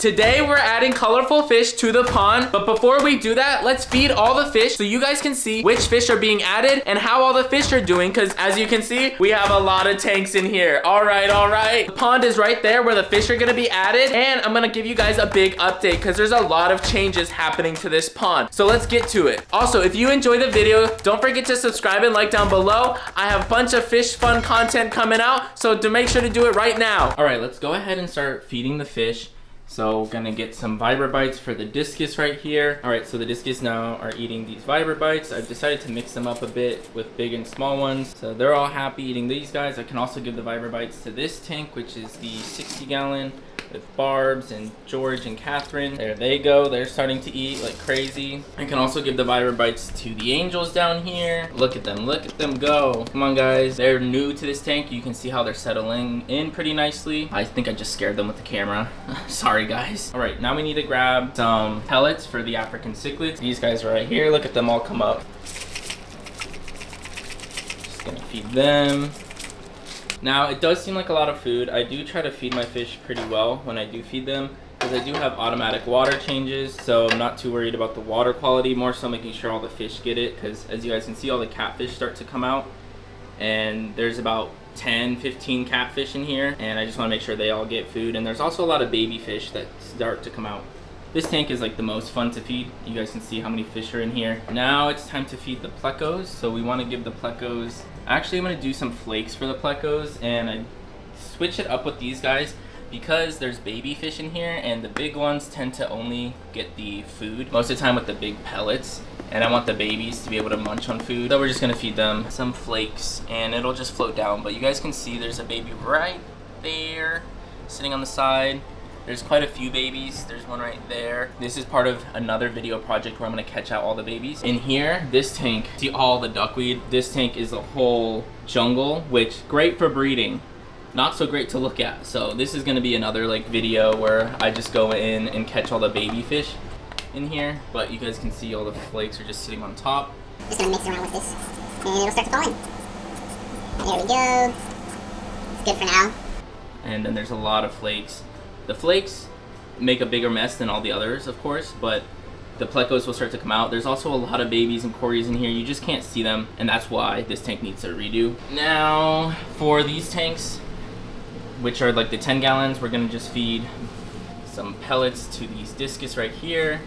Today we're adding colorful fish to the pond, but before we do that, let's feed all the fish so you guys can see which fish are being added and how all the fish are doing, because as you can see, we have a lot of tanks in here. All right. The pond is right there where the fish are gonna be added, and I'm gonna give you guys a big update because there's a lot of changes happening to this pond. So let's get to it. Also, if you enjoy the video, don't forget to subscribe and like down below. I have a bunch of fish fun content coming out, so to make sure to do it right now. All right, let's go ahead and start feeding the fish. So we're gonna get some Bites for the discus right here. All right, so the discus now are eating these Bites. I've decided to mix them up a bit with big and small ones. So they're all happy eating these guys. I can also give the Bites to this tank, which is the 60-gallon with Barb's and George and Catherine. There they go. They're starting to eat like crazy. I can also give the Bites to the angels down here. Look at them go. Come on, guys. They're new to this tank. You can see how they're settling in pretty nicely. I think I just scared them with the camera. Sorry, guys. All right, now we need to grab some pellets for the African cichlids. These guys are right here. Look at them all come up. Just gonna feed them. Now, it does seem like a lot of food. I do try to feed my fish pretty well when I do feed them, because I do have automatic water changes, so I'm not too worried about the water quality, more so making sure all the fish get it, because as you guys can see, all the catfish start to come out, and there's about 10-15 catfish in here, and I just want to make sure they all get food. And there's also a lot of baby fish that start to come out. This tank is like the most fun to feed. You guys can see how many fish are in here. Now it's time to feed the plecos. So we want to give the plecos, actually I'm going to do some flakes for the plecos, and I switch it up with these guys because there's baby fish in here, and the big ones tend to only get the food most of the time with the big pellets, and I want the babies to be able to munch on food. So we're just going to feed them some flakes and it'll just float down. But you guys can see there's a baby right there sitting on the side. There's quite a few babies. There's one right there. This is part of another video project where I'm gonna catch out all the babies. In here, this tank, see all the duckweed? This tank is a whole jungle, which great for breeding, not so great to look at. So this is gonna be another like video where I just go in and catch all the baby fish in here. But you guys can see all the flakes are just sitting on top. Just gonna mix around with this and it'll start to fall in. There we go. It's good for now. And then there's a lot of flakes. The flakes make a bigger mess than all the others, of course, but the plecos will start to come out. There's also a lot of babies and cories in here. You just can't see them, and that's why this tank needs a redo. Now, for these tanks, which are like the 10 gallons, we're gonna just feed some pellets to these discus right here.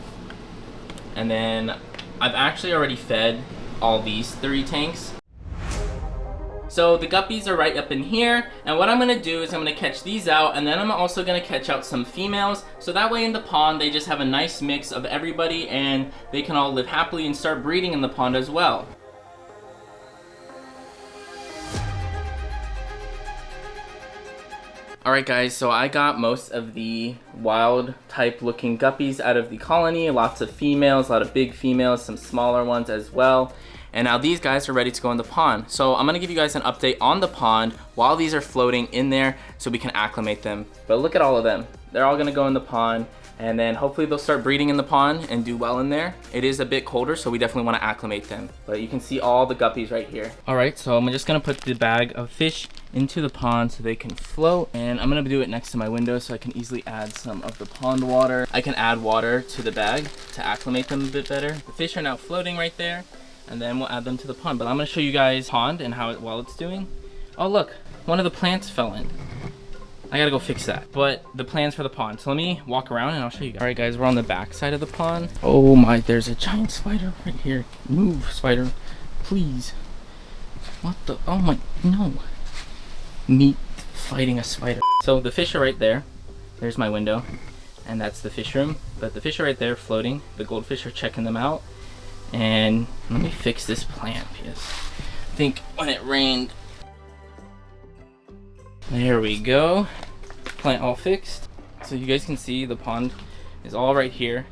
And then I've actually already fed all these 3 tanks. So the guppies are right up in here, and what I'm gonna do is I'm gonna catch these out, and then I'm also gonna catch out some females, so that way in the pond they just have a nice mix of everybody and they can all live happily and start breeding in the pond as well. Alright guys, so I got most of the wild type looking guppies out of the colony. Lots of females, a lot of big females, some smaller ones as well. And now these guys are ready to go in the pond. So I'm gonna give you guys an update on the pond while these are floating in there so we can acclimate them. But look at all of them. They're all gonna go in the pond, and then hopefully they'll start breeding in the pond and do well in there. It is a bit colder, so we definitely wanna acclimate them. But you can see all the guppies right here. All right, so I'm just gonna put the bag of fish into the pond so they can float, and I'm gonna do it next to my window so I can easily add some of the pond water. I can add water to the bag to acclimate them a bit better. The fish are now floating right there, and then we'll add them to the pond. But I'm gonna show you guys pond and how while it's doing. Oh look, one of the plants fell in. I gotta go fix that. But the plans for the pond. So let me walk around and I'll show you guys. All right guys, we're on the back side of the pond. Oh my, there's a giant spider right here. Move, spider, please. What the, oh my, no. Me fighting a spider. So the fish are right there. There's my window, and that's the fish room. But the fish are right there floating. The goldfish are checking them out. And let me fix this plant because I think when it rained. There we go. Plant all fixed. So you guys can see the pond is all right here.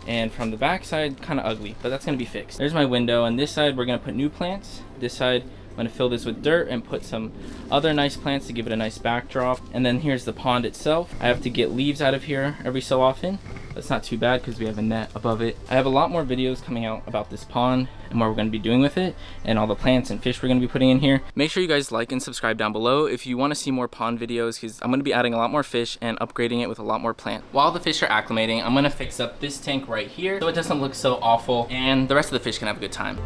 And from the back side, kind of ugly, but that's gonna be fixed. There's my window. On this side, we're gonna put new plants. This side, I'm gonna fill this with dirt and put some other nice plants to give it a nice backdrop. And then here's the pond itself. I have to get leaves out of here every so often. That's not too bad because we have a net above it. I have a lot more videos coming out about this pond and what we're going to be doing with it and all the plants and fish we're going to be putting in here. Make sure you guys like and subscribe down below if you want to see more pond videos, because I'm going to be adding a lot more fish and upgrading it with a lot more plants. While the fish are acclimating, I'm going to fix up this tank right here so it doesn't look so awful and the rest of the fish can have a good time.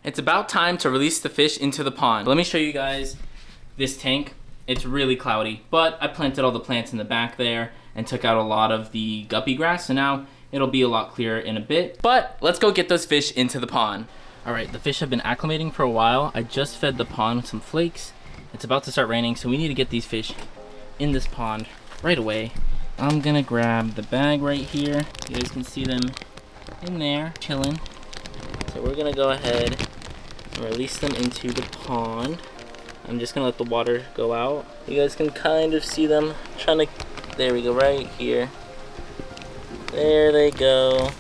It's about time to release the fish into the pond. Let me show you guys this tank. It's really cloudy, but I planted all the plants in the back there and took out a lot of the guppy grass, so now it'll be a lot clearer in a bit. But let's go get those fish into the pond. All right, the fish have been acclimating for a while. I just fed the pond with some flakes. It's about to start raining, so we need to get these fish in this pond right away. I'm gonna grab the bag right here. You guys can see them in there, chilling. So we're gonna go ahead and release them into the pond. I'm just gonna let the water go out. You guys can kind of see them trying to, there we go, right here. There they go.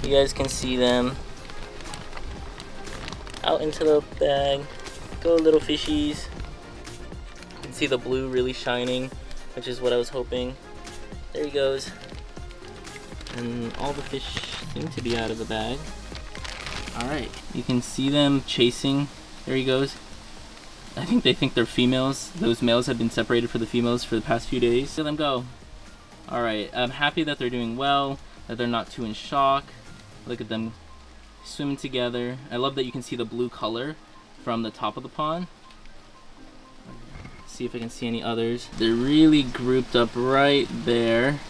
You guys can see them out into the bag. Go little fishies. You can see the blue really shining, which is what I was hoping. There he goes. And all the fish seem to be out of the bag. All right, you can see them chasing. There he goes. I think they think they're females. Those males have been separated from the females for the past few days. Let them go. All right, I'm happy that they're doing well, that they're not too in shock. Look at them swimming together. I love that you can see the blue color from the top of the pond. See if I can see any others. They're really grouped up right there.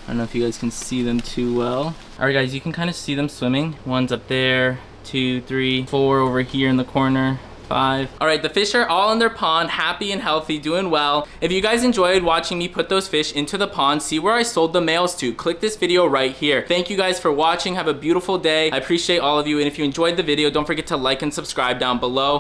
I don't know if you guys can see them too well. All right, guys, you can kind of see them swimming. One's up there, 2, 3, 4 over here in the corner. 5. All right, the fish are all in their pond, happy and healthy, doing well. If you guys enjoyed watching me put those fish into the pond, see where I sold the males to. Click this video right here. Thank you guys for watching. Have a beautiful day. I appreciate all of you. And if you enjoyed the video, don't forget to like and subscribe down below.